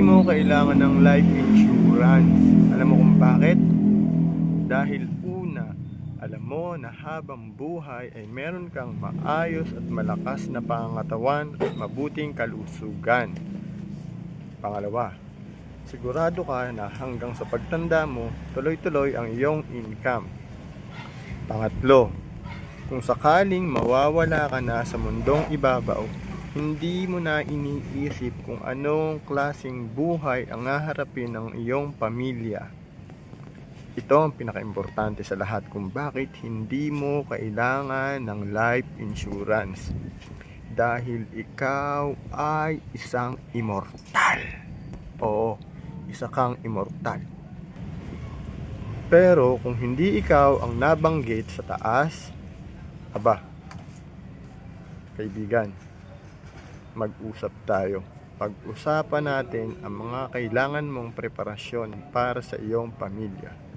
mo kailangan ng life insurance. Alam mo kung bakit? Dahil una, alam mo na habang buhay ay meron kang maayos at malakas na pangangatawan at mabuting kalusugan. Pangalawa, sigurado ka na hanggang sa pagtanda mo, tuloy-tuloy ang iyong income. Pangatlo, kung sakaling mawawala ka na sa mundong ibabaw, hindi mo na iniisip kung anong klaseng buhay ang haharapin ng iyong pamilya. Ito ang pinakaimportante sa lahat kung bakit hindi mo kailangan ng life insurance. Dahil ikaw ay isang immortal. Oo, isa kang immortal. Pero kung hindi ikaw ang nabanggit sa taas, aba, kaibigan, mag-usap tayo. Pag-usapan natin ang mga kailangan mong preparasyon para sa iyong pamilya.